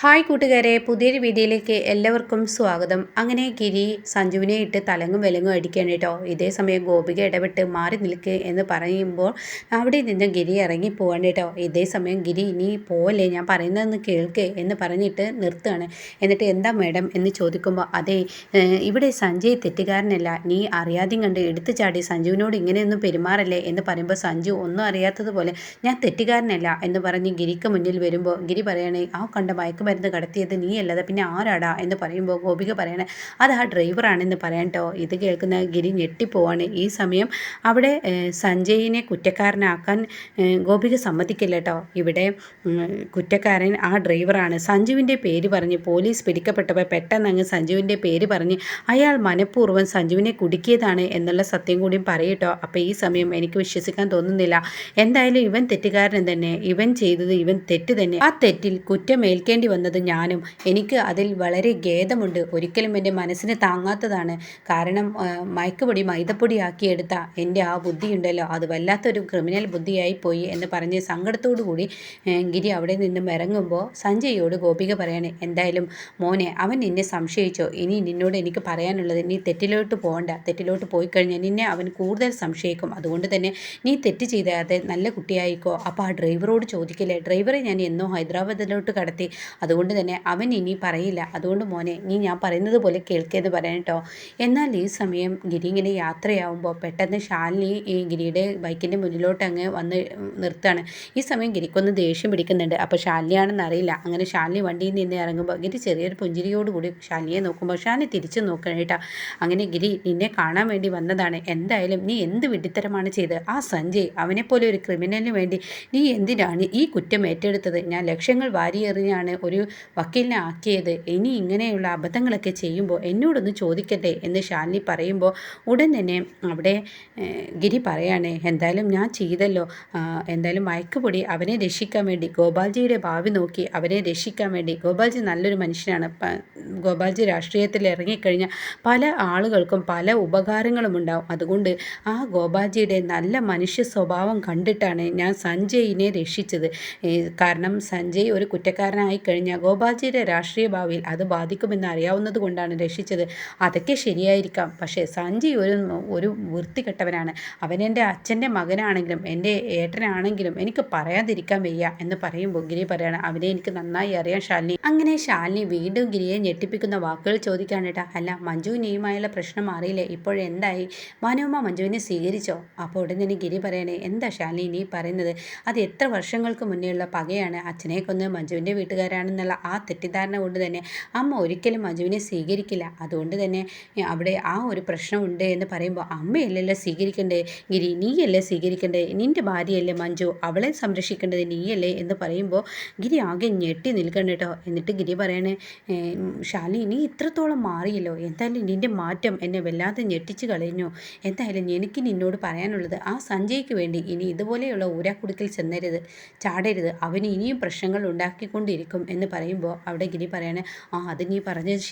Hi കൂട്ടുകാരെ, പുതിയൊരു വീഡിയോയിലേക്ക് എല്ലാവർക്കും സ്വാഗതം. അങ്ങനെ ഗിരി സഞ്ജുവിനെ ഇട്ട് തലങ്ങും വിലങ്ങും അടിക്കുകയാണ് കേട്ടോ. ഇതേ സമയം ഗോപിക ഇടപെട്ട് മാറി നിൽക്കുക എന്ന് പറയുമ്പോൾ അവിടെ നിന്ന് ഗിരി ഇറങ്ങി പോവാണ് കേട്ടോ. ഇതേ സമയം ഗിരി ഇനി പോവല്ലേ, ഞാൻ പറയുന്നതെന്ന് കേൾക്ക് എന്ന് പറഞ്ഞിട്ട് നിർത്തുകയാണ്. എന്നിട്ട് എന്താ മാഡം എന്ന് ചോദിക്കുമ്പോൾ, അതെ ഇവിടെ സഞ്ജയ് തെറ്റുകാരനല്ല, നീ അറിയാതെയും കണ്ട് എടുത്തു ചാടി സഞ്ജുവിനോട് ഇങ്ങനെയൊന്നും പെരുമാറല്ലേ എന്ന് പറയുമ്പോൾ സഞ്ജു ഒന്നും അറിയാത്തതുപോലെ ഞാൻ തെറ്റുകാരനല്ല എന്ന് പറഞ്ഞ് ഗിരിക്ക് മുന്നിൽ വരുമ്പോൾ ഗിരി പറയണേ, ആ കണ്ട മരുന്ന് കടത്തിയത് നീ അല്ലാതെ പിന്നെ ആരാടാ എന്ന് പറയുമ്പോൾ ഗോപിക പറയണേ, അത് ആ ഡ്രൈവറാണെന്ന് പറയാൻ കേട്ടോ. ഇത് കേൾക്കുന്ന ഗിരി ഞെട്ടിപ്പോവാണ്. ഈ സമയം അവിടെ സഞ്ജയിനെ കുറ്റക്കാരനാക്കാൻ ഗോപിക സമ്മതിക്കില്ല കേട്ടോ. ഇവിടെ കുറ്റക്കാരൻ ആ ഡ്രൈവറാണ്. സഞ്ജുവിൻ്റെ പേര് പറഞ്ഞ് പോലീസ് പിടിക്കപ്പെട്ടപ്പോൾ പെട്ടെന്ന് അങ്ങ് സഞ്ജുവിൻ്റെ പേര് പറഞ്ഞ് അയാൾ മനഃപൂർവ്വം സഞ്ജുവിനെ കുടുക്കിയതാണ് എന്നുള്ള സത്യം കൂടിയും പറയട്ടോ. അപ്പോൾ ഈ സമയം എനിക്ക് വിശ്വസിക്കാൻ തോന്നുന്നില്ല. എന്തായാലും ഇവൻ തെറ്റുകാരൻ തന്നെ, ഇവൻ ചെയ്തത് ഇവൻ തെറ്റ് തന്നെ. ആ തെറ്റിൽ കുറ്റമേൽക്കേണ്ടി വന്നത് ഞാനും. എനിക്ക് അതിൽ വളരെ ഖേദമുണ്ട്. ഒരിക്കലും എൻ്റെ മനസ്സിന് താങ്ങാത്തതാണ്. കാരണം മയക്കുപൊടി മൈദപ്പൊടിയാക്കിയെടുത്ത എൻ്റെ ആ ബുദ്ധിയുണ്ടല്ലോ, അത് വല്ലാത്തൊരു ക്രിമിനൽ ബുദ്ധിയായി പോയി എന്ന് പറഞ്ഞ് സങ്കടത്തോടു കൂടി ഗിരി അവിടെ നിന്നും ഇറങ്ങുമ്പോൾ സഞ്ജയോട് ഗോപിക പറയാണ്, എന്തായാലും മോനെ, അവൻ നിന്നെ സംശയിച്ചോ? ഇനി നിന്നോട് എനിക്ക് പറയാനുള്ളത്, നീ തെറ്റിലോട്ട് പോകണ്ട. തെറ്റിലോട്ട് പോയി കഴിഞ്ഞാൽ നിന്നെ അവൻ കൂടുതൽ സംശയിക്കും. അതുകൊണ്ട് തന്നെ നീ തെറ്റ് ചെയ്താതെ നല്ല കുട്ടിയായിക്കോ. അപ്പോൾ ആ ഡ്രൈവറോട് ചോദിക്കില്ലേ, ഡ്രൈവറെ ഞാൻ എന്നോ ഹൈദരാബാദിലോട്ട് കടത്തി, അതുകൊണ്ട് തന്നെ അവൻ ഇനി പറയില്ല. അതുകൊണ്ട് മോനെ, നീ ഞാൻ പറയുന്നത് പോലെ കേൾക്കുകയെന്ന് പറയാൻ കേട്ടോ. എന്നാൽ ഈ സമയം ഗിരി ഇങ്ങനെ യാത്രയാവുമ്പോൾ പെട്ടെന്ന് ശാലിനി ഈ ഗിരിയുടെ ബൈക്കിൻ്റെ മുന്നിലോട്ട് അങ്ങ് വന്ന് നിർത്തുകയാണ്. ഈ സമയം ഗിരിക്കൊന്ന് ദേഷ്യം പിടിക്കുന്നുണ്ട്. അപ്പോൾ ശാലിനിയാണെന്ന് അറിയില്ല. അങ്ങനെ ശാലിനി വണ്ടിയിൽ നിന്ന് ഇറങ്ങുമ്പോൾ ഗിരി ചെറിയൊരു പുഞ്ചിരിയോടുകൂടി ശാലിനിയെ നോക്കുമ്പോൾ ശാലിനി തിരിച്ചു നോക്കണം കേട്ടോ. അങ്ങനെ ഗിരി, നിന്നെ കാണാൻ വേണ്ടി വന്നതാണ്. എന്തായാലും നീ എന്ത് വിഡ്ഢിത്തരമാണ് ചെയ്തത്? ആ സഞ്ജയ്, അവനെപ്പോലെ ഒരു ക്രിമിനലിന് വേണ്ടി നീ എന്തിനാണ് ഈ കുറ്റം ഏറ്റെടുത്തത്? ഞാൻ ലക്ഷങ്ങൾ വാരിയെറിഞ്ഞാണ് ഒരു വക്കീലിനെ ആക്കിയത്. ഇനി ഇങ്ങനെയുള്ള അബദ്ധങ്ങളൊക്കെ ചെയ്യുമ്പോൾ എന്നോടൊന്ന് ചോദിക്കട്ടെ എന്ന് ശാലിനി പറയുമ്പോൾ ഉടൻ തന്നെ അവിടെ ഗിരി പറയാണ്, എന്തായാലും ഞാൻ ചെയ്തല്ലോ. എന്തായാലും മയക്കുപൊടി അവനെ രക്ഷിക്കാൻ വേണ്ടി, ഗോപാൽജിയുടെ ഭാവി നോക്കി അവനെ രക്ഷിക്കാൻ വേണ്ടി. ഗോപാൽജി നല്ലൊരു മനുഷ്യനാണ്. ഗോപാൽജി രാഷ്ട്രീയത്തിൽ ഇറങ്ങിക്കഴിഞ്ഞാൽ പല ആളുകൾക്കും പല ഉപകാരങ്ങളും ഉണ്ടാവും. അതുകൊണ്ട് ആ ഗോപാൽജിയുടെ നല്ല മനുഷ്യ സ്വഭാവം കണ്ടിട്ടാണ് ഞാൻ സഞ്ജയിനെ രക്ഷിച്ചത്. കാരണം സഞ്ജയ് ഒരു കുറ്റക്കാരനായി കഴിഞ്ഞാൽ ഗോപാൽജിയുടെ രാഷ്ട്രീയ ഭാവിയിൽ അത് ബാധിക്കുമെന്ന് അറിയാവുന്നത് കൊണ്ടാണ് രക്ഷിച്ചത്. അതൊക്കെ ശരിയായിരിക്കാം, പക്ഷേ സഞ്ജയ് ഒരു വൃത്തികെട്ടവനാണ്. അവൻ എൻ്റെ അച്ഛൻ്റെ മകനാണെങ്കിലും എൻ്റെ ഏട്ടനാണെങ്കിലും എനിക്ക് പറയാതിരിക്കാൻ വയ്യ എന്ന് പറയുമ്പോൾ ഗിരി പറയാണ്, അവനെ എനിക്ക് നന്നായി അറിയാം ശാലിനി. അങ്ങനെ ശാലിനി വീണ്ടും ഗിരിയെ ഞെട്ടിപ്പിക്കുന്ന വാക്കുകൾ ചോദിക്കാണ് കേട്ടോ. അല്ല, മഞ്ജുവിനെയുമായുള്ള പ്രശ്നം മാറിയില്ലേ? ഇപ്പോഴെന്തായി? മനോമ മഞ്ജുവിനെ സ്വീകരിച്ചോ? അപ്പോൾ ഉടൻ തന്നെ ഗിരി പറയണേ, എന്താ ശാലിനി നീ പറയുന്നത്? അത് എത്ര വർഷങ്ങൾക്ക് മുന്നേയുള്ള പകയാണ്. അച്ഛനെ കൊന്ന് മഞ്ജുവിൻ്റെ വീട്ടുകാരാണെന്നുള്ള ആ തെറ്റിദ്ധാരണ കൊണ്ട് തന്നെ അമ്മ ഒരിക്കലും മഞ്ജുവിനെ സ്വീകരിക്കില്ല. അതുകൊണ്ട് തന്നെ അവിടെ ആ ഒരു പ്രശ്നമുണ്ട് എന്ന് പറയുമ്പോൾ, അമ്മയല്ലല്ലോ സ്വീകരിക്കേണ്ടേ ഗിരി, നീയല്ലേ സ്വീകരിക്കേണ്ടേ? നിൻ്റെ ഭാര്യയല്ലേ മഞ്ജു, അവളെ സംരക്ഷിക്കേണ്ടത് നീയല്ലേ എന്ന് പറയുമ്പോൾ ഗിരി ആകെ ഞെട്ടി നിൽക്കണം കേട്ടോ. എന്നിട്ട് ഗിരി പറയണേ, ശാലിനി നീ ഇത്രത്തോളം മാറിയല്ലോ. എന്തായാലും നിൻ്റെ മാറ്റം എന്നെ വല്ലാതെ ഞെട്ടിച്ച് കളഞ്ഞു. എന്തായാലും എനിക്ക് നിന്നോട് പറയാനുള്ളത്, ആ സഞ്ജയ്ക്ക് വേണ്ടി ഇനി ഇതുപോലെയുള്ള ഊരാക്കുടുക്കിൽ ചാടരുത്. അവന് ഇനിയും പ്രശ്നങ്ങൾ ഉണ്ടാക്കിക്കൊണ്ടിരിക്കും എന്ന് പറയുമ്പോൾ അവിടെ ഗിരി പറയണേ, അത് നീ പറഞ്ഞത്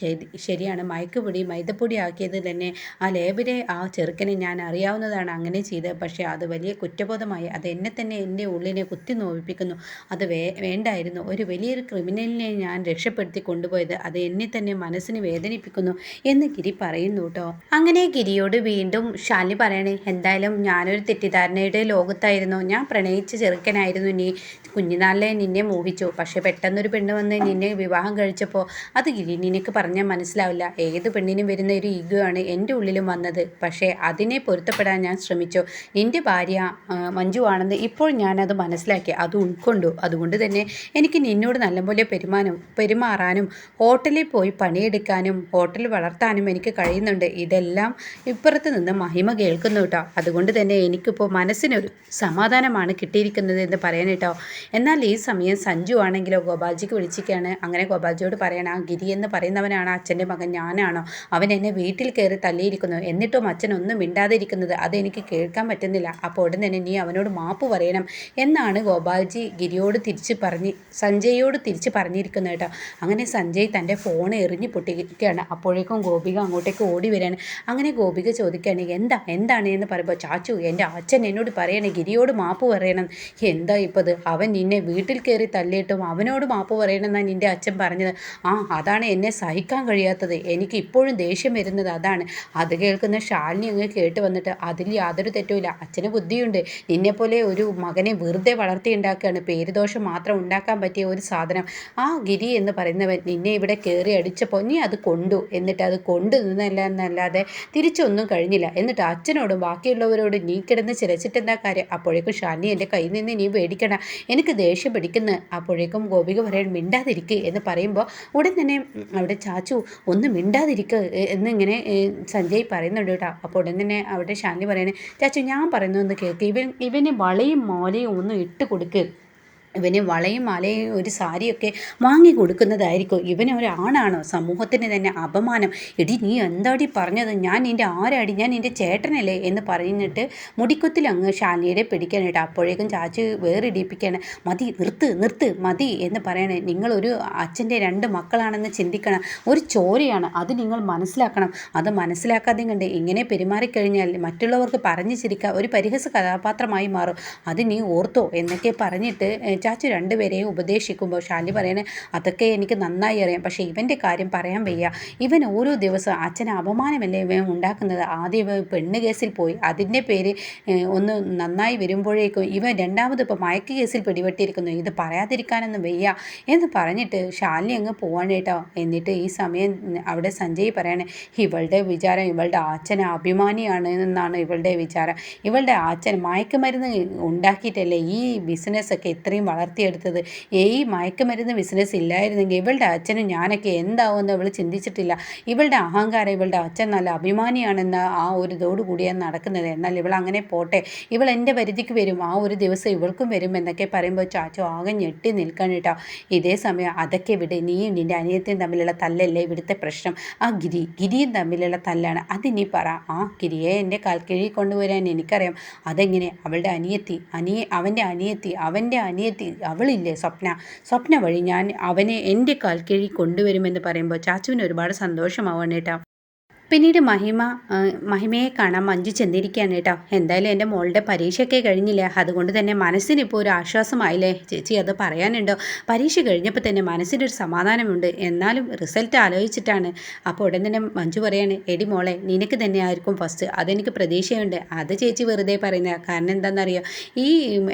ശരിയാണ്. മയക്കുപൊടി മൈദപ്പൊടി ആക്കിയത് തന്നെ ആ ലേബിലെ ആ ചെറുക്കനെ ഞാൻ അറിയാവുന്നതാണ് അങ്ങനെ ചെയ്തത്. പക്ഷേ അത് വലിയ കുറ്റബോധമായി. അത് എന്നെ തന്നെ എൻ്റെ ഉള്ളിനെ കുത്തി നോവിപ്പിക്കുന്നു. അത് വേണ്ടായിരുന്നു. ഒരു വലിയൊരു ക്രിമിനലിനെ ഞാൻ രക്ഷപ്പെടുത്തി കൊണ്ടുപോയത് അത് എന്നെ തന്നെ മനസ്സിന് വേദനിപ്പിക്കുന്നു എന്ന് ഗിരി പറയുന്നു കേട്ടോ. അങ്ങനെ ഗിരിയോട് വീണ്ടും ശാലിനി പറയണേ, എന്തായാലും ഞാനൊരു തെറ്റിദ്ധാരണയുടെ ലോകത്തായിരുന്നു. ഞാൻ പ്രണയിച്ച ചെറുക്കനായിരുന്നു നീ. കുഞ്ഞുനാളിലെ നിന്നെ മോഹിച്ചു. പക്ഷേ പെട്ടെന്നൊരു പെണ്ണ് വന്ന് നിന്നെ വിവാഹം കഴിച്ചപ്പോൾ അത് ഗിരി നിനക്ക് പറഞ്ഞാൽ മനസ്സിലാവില്ല. ഏത് പെണ്ണിനും വരുന്ന ഒരു ഈഗോ ആണ് എൻ്റെ ഉള്ളിലും വന്നത്. പക്ഷേ അതിനെ പൊരുത്തപ്പെടാൻ ഞാൻ ശ്രമിച്ചു. നിൻ്റെ ഭാര്യ മഞ്ജു ആണെന്ന് ഇപ്പോൾ ഞാനത് മനസ്സിലാക്കി, അത് ഉൾക്കൊണ്ടു. അതുകൊണ്ട് തന്നെ എനിക്ക് നിന്നോട് നല്ലപോലെ പെരുമാറാനും ഹോട്ടലിൽ പോയി പണിയെടുക്കാനും ഹോട്ടൽ വളർത്താനും എനിക്ക് കഴിയുന്നുണ്ട്. ഇതെല്ലാം ഇപ്പുറത്ത് നിന്ന് മഹിമ കേൾക്കുന്നു കേട്ടോ. അതുകൊണ്ട് തന്നെ എനിക്കിപ്പോൾ മനസ്സിനൊരു സമാധാനമാണ് കിട്ടിയിരിക്കുന്നത് എന്ന് പറയാൻ കേട്ടോ. എന്നാൽ ഈ സമയം സഞ്ജു ആണെങ്കിലോ ഗോപാൽജിക്ക് വിളിച്ചിരിക്കുകയാണ്. അങ്ങനെ ഗോപാൽജിയോട് പറയണം, ആ ഗിരി എന്ന് പറയുന്നവനാണ് അച്ഛൻ്റെ മകൻ, ഞാനാണോ? അവൻ എന്നെ വീട്ടിൽ കയറി തല്ലിയിരിക്കുന്നു, എന്നിട്ടും അച്ഛൻ ഒന്നും മിണ്ടാതിരിക്കുന്നത് അതെനിക്ക് കേൾക്കാൻ പറ്റുന്നില്ല. അപ്പോൾ ഉടൻ തന്നെ നീ അവനോട് മാപ്പ് പറയണം എന്നാണ് ഗോപാൽജി സഞ്ജയോട് തിരിച്ച് പറഞ്ഞിരിക്കുന്നത് കേട്ടോ. അങ്ങനെ സഞ്ജയ് തൻ്റെ ഫോൺ എറിഞ്ഞ് പൊട്ടിക്കുകയാണ്. അപ്പോഴേക്കും ഗോപിക അങ്ങോട്ടേക്ക് ഓടി വരികയാണ്. അങ്ങനെ ഗോപിക ചോദിക്കുകയാണ്, എന്താണ് എന്ന് പറയുമ്പോൾ, ചാച്ചു എൻ്റെ അച്ഛൻ എന്നോട് പറയണേ ഗിരിയോട് മാപ്പ് പറയണം. എന്താ ഇപ്പോൾ അവൻ നിന്നെ വീട്ടിൽ കയറി തല്ലിയിട്ടും അവനോട് മാപ്പ് പറയണം കളയണമെന്നാണ് നിൻ്റെ അച്ഛൻ പറഞ്ഞത്. ആ അതാണ് എന്നെ സഹിക്കാൻ കഴിയാത്തത്, എനിക്ക് ഇപ്പോഴും ദേഷ്യം വരുന്നത് അതാണ്. അത് കേൾക്കുന്ന ശാലിനി അങ്ങ് കേട്ട് വന്നിട്ട് അതിൽ യാതൊരു തെറ്റുമില്ല, അച്ഛന് ബുദ്ധിയുണ്ട്. നിന്നെപ്പോലെ ഒരു മകനെ വെറുതെ വളർത്തിയുണ്ടാക്കുകയാണ്, പേരുദോഷം മാത്രം ഉണ്ടാക്കാൻ പറ്റിയ ഒരു സാധനം. ആ ഗിരി എന്ന് പറയുന്നവൻ നിന്നെ ഇവിടെ കയറി അടിച്ചപ്പോൾ നീ അത് കൊണ്ടു, എന്നിട്ട് അത് കൊണ്ടു നിന്നല്ലാതെ തിരിച്ചൊന്നും കഴിഞ്ഞില്ല. എന്നിട്ട് അച്ഛനോടും ബാക്കിയുള്ളവരോടും നീ കിടന്ന് ചിലച്ചിട്ടെന്താ കാര്യം? അപ്പോഴേക്കും ഷാനി എൻ്റെ കയ്യിൽ നിന്ന് നീ പേടിക്കണം, എനിക്ക് ദേഷ്യം പിടിക്കുന്നു. അപ്പോഴേക്കും ഗോപിക പറയാൻ മിണ്ടാതിരിക്കുക എന്ന് പറയുമ്പോൾ ഉടൻ തന്നെ അവിടെ ചാച്ചു ഒന്ന് മിണ്ടാതിരിക്കുക എന്നിങ്ങനെ സഞ്ജയ് പറയുന്നുണ്ട് കേട്ടോ. അപ്പോൾ ഉടൻ തന്നെ അവിടെ ഷാനി പറയണേ, ചാച്ചു ഞാൻ പറയുന്നതൊന്ന് കേൾക്ക്, ഇവന് വളയും മാലയും ഒന്നും ഇട്ട് കൊടുക്കുക, ഇവന് വളയും മാലയും ഒരു സാരിയൊക്കെ വാങ്ങി കൊടുക്കുന്നതായിരിക്കും. ഇവനൊരാണാണോ? സമൂഹത്തിന് തന്നെ അപമാനം. എടി നീ എന്താടി പറഞ്ഞത്? ഞാൻ നിൻ്റെ ആരാടി? ഞാൻ നിൻ്റെ ചേട്ടനല്ലേ എന്ന് പറഞ്ഞിട്ട് മുടിക്കുത്തിൽ അങ്ങ് ഷാലിനിയുടെ പിടിക്കാനായിട്ട്. അപ്പോഴേക്കും ചാച്ചു വേറിടിപ്പിക്കാണ്. മതി, നിർത്ത് മതി എന്ന് പറയണേ. നിങ്ങളൊരു അച്ഛൻ്റെ 2 മക്കളാണെന്ന് ചിന്തിക്കണം, ഒരു ചോരയാണ് അത് നിങ്ങൾ മനസ്സിലാക്കണം. അത് മനസ്സിലാക്കാതെ കണ്ട് ഇങ്ങനെ പെരുമാറിക്കഴിഞ്ഞാൽ മറ്റുള്ളവർക്ക് പറഞ്ഞു ചിരിക്കുക ഒരു പരിഹസ കഥാപാത്രമായി മാറും, അത് നീ ഓർത്തോ എന്നൊക്കെ പറഞ്ഞിട്ട് ചാച്ചു 2 പേരെയും ഉപദേശിക്കുമ്പോൾ ഷാലി പറയണേ, അതൊക്കെ എനിക്ക് നന്നായി അറിയാം, പക്ഷേ ഇവൻ്റെ കാര്യം പറയാൻ വയ്യ. ഇവൻ ഓരോ ദിവസം അച്ഛന് അപമാനമല്ലേ ഇവൻ ഉണ്ടാക്കുന്നത്. ആദ്യം ഇവൻ പെണ്ണ് കേസിൽ പോയി, അതിൻ്റെ പേര് ഒന്ന് നന്നായി വരുമ്പോഴേക്കും ഇവൻ രണ്ടാമത് ഇപ്പോൾ മയക്ക് കേസിൽ പിടിപെട്ടിരിക്കുന്നു, ഇത് പറയാതിരിക്കാനൊന്നും വയ്യ എന്ന് പറഞ്ഞിട്ട് ഷാലിനി അങ്ങ് പോവാണ് കേട്ടോ. എന്നിട്ട് ഈ സമയം അവിടെ സഞ്ജയ് പറയണേ, ഇവളുടെ വിചാരം ഇവളുടെ അച്ഛന് അഭിമാനിയാണ് എന്നാണ് ഇവളുടെ വിചാരം. ഇവളുടെ അച്ഛൻ മയക്കുമരുന്ന് ഉണ്ടാക്കിയിട്ടല്ലേ ഈ ബിസിനസ്സൊക്കെ ഇത്രയും വളർത്തിയെടുത്തത്. ഈ മയക്കുമരുന്ന് ബിസിനസ് ഇല്ലായിരുന്നെങ്കിൽ ഇവളുടെ അച്ഛനും ഞാനൊക്കെ എന്താവുമെന്ന് ഇവൾ ചിന്തിച്ചിട്ടില്ല. ഇവളുടെ അഹങ്കാരം ഇവളുടെ അച്ഛൻ നല്ല അഭിമാനിയാണെന്ന ആ ഒരു ഇതോടു കൂടിയാണ് നടക്കുന്നത്. എന്നാൽ ഇവൾ അങ്ങനെ പോട്ടെ, ഇവൾ എൻ്റെ പരിധിക്ക് വരും, ആ ഒരു ദിവസം ഇവൾക്കും വരും എന്നൊക്കെ പറയുമ്പോൾ ചാച്ചു ആകെ ഞെട്ടി നിൽക്കാൻ കേട്ടോ. ഇതേ സമയം അതൊക്കെ വിട്, നീയും നിൻ്റെ അനിയത്തിയും തമ്മിലുള്ള തല്ലല്ലേ ഇവിടുത്തെ പ്രശ്നം? ആ ഗിരിയും തമ്മിലുള്ള തല്ലാണ്, അത് നീ പറ. ആ ഗിരിയെ എൻ്റെ കാൽക്കീഴിൽ കൊണ്ടുവരാൻ എനിക്കറിയാം. അതെങ്ങനെ? അവളുടെ അവൻ്റെ അനിയത്തി അവളില്ലേ സ്വപ്ന വഴി ഞാൻ അവനെ എൻ്റെ കാൽക്കീഴിൽ കൊണ്ടുവരുമെന്ന് പറയുമ്പോൾ ചാച്ചുവിന് ഒരുപാട് സന്തോഷമാവാണ് കേട്ടോ. പിന്നീട് മഹിമയെ കാണാൻ മഞ്ജു ചെന്നിരിക്കുകയാണ് കേട്ടോ. എന്തായാലും എൻ്റെ മോളുടെ പരീക്ഷയൊക്കെ കഴിഞ്ഞില്ല, അതുകൊണ്ട് തന്നെ മനസ്സിനിപ്പോൾ ഒരു ആശ്വാസമായില്ലേ ചേച്ചി? അത് പറയാനുണ്ടോ? പരീക്ഷ കഴിഞ്ഞപ്പോൾ തന്നെ മനസ്സിനൊരു സമാധാനമുണ്ട്, എന്നാലും റിസൾട്ട് ആലോചിച്ചിട്ടാണ്. അപ്പോൾ ഉടൻ തന്നെ മഞ്ജു പറയാണ്, എടി മോളെ നിനക്ക് തന്നെ ആയിരിക്കും ഫസ്റ്റ്, അതെനിക്ക് പ്രതീക്ഷയുണ്ട്. അത് ചേച്ചി വെറുതെ പറയുന്നത്, കാരണം എന്താണെന്നറിയോ, ഈ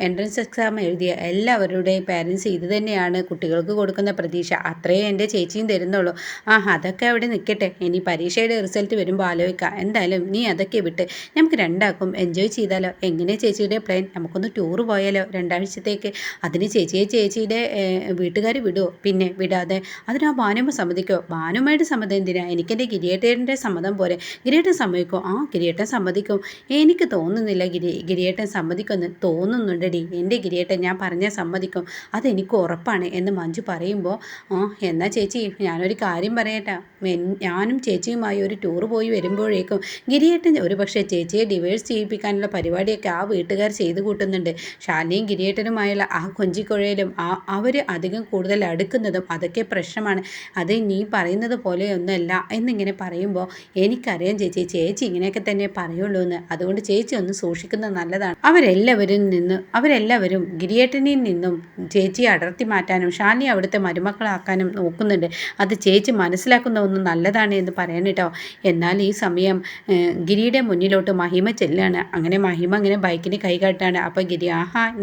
എൻട്രൻസ് എക്സാം എഴുതിയ എല്ലാവരുടെയും പാരൻസ് ഇത് തന്നെയാണ് കുട്ടികൾക്ക് കൊടുക്കുന്ന പ്രതീക്ഷ, അത്രയേ എൻ്റെ ചേച്ചിയും തരുന്നുള്ളൂ. അതൊക്കെ അവിടെ നിൽക്കട്ടെ, ഇനി പരീക്ഷയുടെ റിസൾട്ട് വരുമ്പോൾ ആലോചിക്കാം. എന്തായാലും നീ അതൊക്കെ വിട്ട് നമുക്ക് രണ്ടാക്കും എൻജോയ് ചെയ്താലോ? എങ്ങനെ ചേച്ചിയുടെ പ്ലാൻ? നമുക്കൊന്ന് ടൂറ് പോയാലോ 2 ആഴ്ചത്തേക്ക്? അതിന് ചേച്ചിയുടെ വീട്ടുകാർ വിടുമോ? പിന്നെ വിടാതെ അതിന് ആ ഭാനുമ്മ സമ്മതിക്കോ? ഭാനുമായിട്ട് സമ്മതം എന്തിനാ? എനിക്കെൻ്റെ ഗിരിയേട്ടൻ്റെ സമ്മതം പോരെ. ഗിരിയേട്ടൻ സമ്മതിക്കോ? ഗിരിയേട്ടൻ സമ്മതിക്കും. എനിക്ക് തോന്നുന്നില്ല ഗിരിയേട്ടൻ സമ്മതിക്കുമെന്ന്. തോന്നുന്നുണ്ടടി, എൻ്റെ ഗിരിയേട്ടൻ ഞാൻ പറഞ്ഞാൽ സമ്മതിക്കും, അതെനിക്ക് ഉറപ്പാണ് എന്ന് മഞ്ജു പറയുമ്പോൾ എന്നാൽ ചേച്ചി ഞാനൊരു കാര്യം പറയട്ടെ, ഞാനും ചേച്ചിയുമായി ഒരു ടൂർ പോയി വരുമ്പോഴേക്കും ഗിരിയേട്ടൻ ഒരു പക്ഷേ ചേച്ചിയെ ഡിവേഴ്സ് ചെയ്യിപ്പിക്കാനുള്ള പരിപാടിയൊക്കെ ആ വീട്ടുകാർ ചെയ്തു കൂട്ടുന്നുണ്ട്. ഷാലിനിയും ഗിരിയേട്ടനുമായുള്ള ആ കൊഞ്ചിക്കൊഴയിലും അവർ അധികം കൂടുതൽ അടുക്കുന്നതും അതൊക്കെ പ്രശ്നമാണ്. അത് നീ പറയുന്നത് പോലെയൊന്നുമല്ല എന്നിങ്ങനെ പറയുമ്പോൾ എനിക്കറിയാം ചേച്ചി ഇങ്ങനെയൊക്കെ തന്നെ പറയുള്ളൂ എന്ന്, അതുകൊണ്ട് ചേച്ചി ഒന്ന് സൂക്ഷിക്കുന്നത് നല്ലതാണ്. അവരെല്ലാവരും ഗിരിയേട്ടനിൽ നിന്നും ചേച്ചിയെ അടർത്തി മാറ്റാനും ഷാലിനി അവിടുത്തെ മരുമക്കളാക്കാനും നോക്കുന്നുണ്ട്. അത് ചേച്ചി മനസ്സിലാക്കുന്ന ഒന്നും നല്ലതാണ് എന്ന് പറയാൻ കേട്ടോ. എന്നാൽ ഈ സമയം ഗിരിയുടെ മുന്നിലോട്ട് മഹിമ ചെല്ലാണ്. അങ്ങനെ മഹിമ അങ്ങനെ ബൈക്കിന് കൈ കാട്ടാണ്. അപ്പോൾ ഗിരി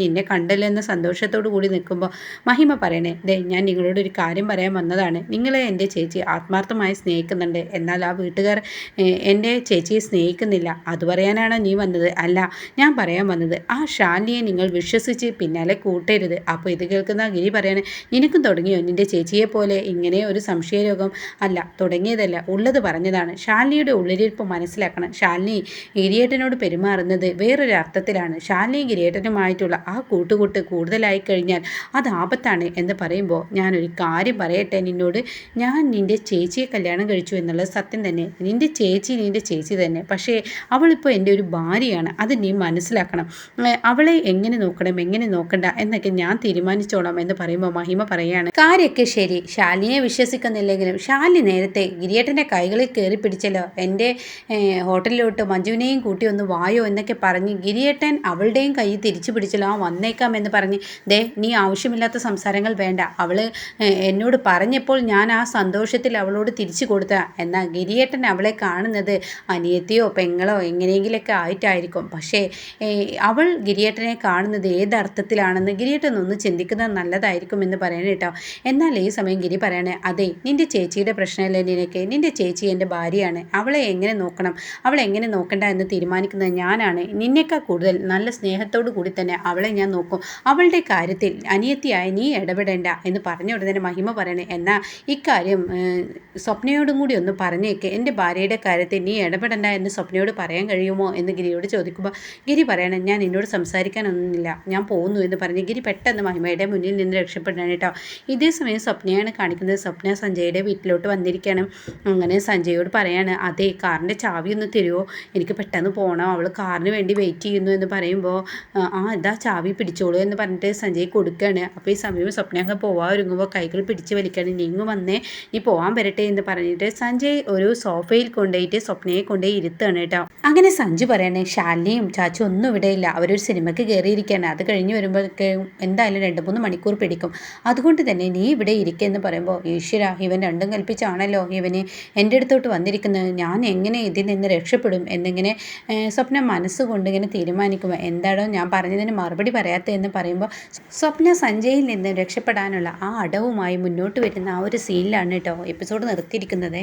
നിന്നെ കണ്ടല്ലോ എന്ന സന്തോഷത്തോടു കൂടി നിൽക്കുമ്പോൾ മഹിമ പറയണേ, ഞാൻ നിങ്ങളോട് ഒരു കാര്യം പറയാൻ വന്നതാണ്. നിങ്ങളെ എൻ്റെ ചേച്ചി ആത്മാർത്ഥമായി സ്നേഹിക്കുന്നുണ്ട്, എന്നാൽ ആ വീട്ടുകാർ എൻ്റെ ചേച്ചിയെ സ്നേഹിക്കുന്നില്ല. അത് പറയാനാണ് നീ വന്നത്? അല്ല, ഞാൻ പറയാൻ വന്നത് ആ ഷാലിനിയെ നിങ്ങൾ വിശ്വസിച്ച് പിന്നാലെ കൂട്ടരുത്. അപ്പോൾ ഇത് കേൾക്കുന്ന ഗിരി പറയണേ, നിനക്കും തുടങ്ങിയോ നിൻ്റെ ചേച്ചിയെ പോലെ ഇങ്ങനെ ഒരു സംശയരോഗം? അല്ല, തുടങ്ങിയതല്ല, ഉള്ളത് പറഞ്ഞതാണ്. ഷാലിനിയുടെ ഉള്ളിലിരിപ്പ് മനസ്സിലാക്കണം. ഷാലിനി ഗിരിയേട്ടനോട് പെരുമാറുന്നത് വേറൊരു അർത്ഥത്തിലാണ്. ഷാലിനി ഗിരിയേട്ടനുമായിട്ടുള്ള ആ കൂട്ടുകൂട്ട് കൂടുതലായി കഴിഞ്ഞാൽ അത് ആപത്താണ് എന്ന് പറയുമ്പോൾ ഞാനൊരു കാര്യം പറയട്ടെ നിന്നോട്, ഞാൻ നിൻ്റെ ചേച്ചിയെ കല്യാണം കഴിച്ചു എന്നുള്ളത് സത്യം തന്നെ. നിൻ്റെ ചേച്ചി തന്നെ, പക്ഷേ അവളിപ്പോൾ എൻ്റെ ഒരു ഭാര്യയാണ്, അത് നീ മനസ്സിലാക്കണം. അവളെ എങ്ങനെ നോക്കണം എങ്ങനെ നോക്കണ്ട എന്നൊക്കെ ഞാൻ തീരുമാനിച്ചോളാം എന്ന് പറയുമ്പോൾ മഹിമ പറയാണ്, കാര്യമൊക്കെ ശരി, ഷാലിനിയെ വിശ്വസിക്കുന്നില്ലെങ്കിലും ഷാലിനി നേരത്തെ ഗിരിയേട്ടൻ്റെ കൈകളിൽ കയറി പിടിച്ച് ചോദിച്ചല്ലോ, എൻ്റെ ഹോട്ടലിലോട്ട് മഞ്ജുവിനെയും കൂട്ടി ഒന്ന് വായോ എന്നൊക്കെ പറഞ്ഞ് ഗിരിയേട്ടൻ അവളുടെയും കൈ തിരിച്ചു പിടിച്ചല്ലോ. ആ വന്നേക്കാം എന്ന് പറഞ്ഞ് ദേ നീ ആവശ്യമില്ലാത്ത സംസാരങ്ങൾ വേണ്ട. അവൾ എന്നോട് പറഞ്ഞപ്പോൾ ഞാൻ ആ സന്തോഷത്തിൽ അവളോട് തിരിച്ചു കൊടുത്ത. എന്നാൽ ഗിരിയേട്ടൻ അവളെ കാണുന്നത് അനിയത്തിയോ പെങ്ങളോ എങ്ങനെയെങ്കിലൊക്കെ ആയിട്ടായിരിക്കും. പക്ഷേ അവൾ ഗിരിയേട്ടനെ കാണുന്നത് ഏതർത്ഥത്തിലാണെന്ന് ഗിരിയേട്ടൻ ഒന്ന് ചിന്തിക്കുന്നത് നല്ലതായിരിക്കും എന്ന് പറയണ കേട്ടോ. എന്നാൽ ഈ സമയം ഗിരി പറയണേ, അതെ നിൻ്റെ ചേച്ചിയുടെ പ്രശ്നമല്ലേ നിനക്ക്. നിൻ്റെ ചേച്ചി എൻ്റെ ഭാര്യയാണ്. അവളെ എങ്ങനെ നോക്കണം അവളെ എങ്ങനെ നോക്കണ്ട എന്ന് തീരുമാനിക്കുന്നത് ഞാനാണ്. നിന്നേക്കാൾ കൂടുതൽ നല്ല സ്നേഹത്തോടു കൂടി തന്നെ അവളെ ഞാൻ നോക്കും. അവളുടെ കാര്യത്തിൽ അനിയത്തിയായി നീ ഇടപെടേണ്ട എന്ന് പറഞ്ഞ ഉടനെ മഹിമ പറയണേ, എന്നാൽ ഇക്കാര്യം സ്വപ്നയോടും കൂടി ഒന്ന് പറഞ്ഞേക്ക്. എൻ്റെ ഭാര്യയുടെ കാര്യത്തിൽ നീ ഇടപെടണ്ട എന്ന് സ്വപ്നയോട് പറയാൻ കഴിയുമോ എന്ന് ഗിരിയോട് ചോദിക്കുമ്പോൾ ഗിരി പറയണം, ഞാൻ എന്നോട് സംസാരിക്കാനൊന്നുമില്ല, ഞാൻ പോകുന്നു എന്ന് പറഞ്ഞ് ഗിരി പെട്ടെന്ന് മഹിമയുടെ മുന്നിൽ നിന്ന് രക്ഷപ്പെടണം കേട്ടോ. ഇതേ സമയം സ്വപ്നയാണ് കാണിക്കുന്നത്. സ്വപ്ന സഞ്ജയുടെ വീട്ടിലോട്ട് വന്നിരിക്കണം. അങ്ങനെ സഞ്ജയോട് പറയാണ്, അതെ കാറിൻ്റെ ചാവി ഒന്ന് തരുമോ, എനിക്ക് പെട്ടെന്ന് പോകണം, അവൾ കാറിന് വേണ്ടി വെയിറ്റ് ചെയ്യുന്നു എന്ന് പറയുമ്പോൾ ഇതാ ചാവി പിടിച്ചോളൂ എന്ന് പറഞ്ഞിട്ട് സഞ്ജയ് കൊടുക്കുകയാണ്. അപ്പോൾ ഈ സമയം സ്വപ്ന അങ്ങ് പോവാൻ ഒരുങ്ങുമ്പോൾ കൈകൾ പിടിച്ച് വലിക്കുകയാണ്. നീങ്ങ് വന്നേ, നീ പോകാൻ വരട്ടെ എന്ന് പറഞ്ഞിട്ട് സഞ്ജയ് ഒരു സോഫയിൽ കൊണ്ടുപോയിട്ട് സ്വപ്നയെ കൊണ്ടുപോയി ഇരുത്തുകയാണ് കേട്ടോ. അങ്ങനെ സഞ്ജു പറയണേ, ശാലിനിയും ചാച്ചു ഒന്നും ഇവിടെയില്ല, അവരൊരു സിനിമയ്ക്ക് കയറിയിരിക്കുകയാണ്. അത് കഴിഞ്ഞ് വരുമ്പോഴൊക്കെ എന്തായാലും 2-3 മണിക്കൂർ പിടിക്കും. അതുകൊണ്ട് തന്നെ നീ ഇവിടെ ഇരിക്കുക എന്ന് പറയുമ്പോൾ, ഈശ്വര ഇവൻ രണ്ടും കൽപ്പിച്ചാണല്ലോ ഇവന് എൻ്റെ അടുത്തോട്ട് വന്നിരിക്കുന്നത്, ഞാൻ എങ്ങനെ ഇതിൽ നിന്ന് രക്ഷപ്പെടും എന്നിങ്ങനെ സ്വപ്ന മനസ്സുകൊണ്ട് ഇങ്ങനെ തീരുമാനിക്കുമ്പോൾ, എന്താണോ ഞാൻ പറഞ്ഞതിന് മറുപടി പറയാത്തതെന്ന് പറയുമ്പോൾ സ്വപ്ന സഞ്ജയിൽ നിന്ന് രക്ഷപ്പെടാനുള്ള ആ അടവുമായി മുന്നോട്ട് വരുന്ന ആ ഒരു സീനിലാണ് കേട്ടോ എപ്പിസോഡ് നിർത്തിയിരിക്കുന്നത്.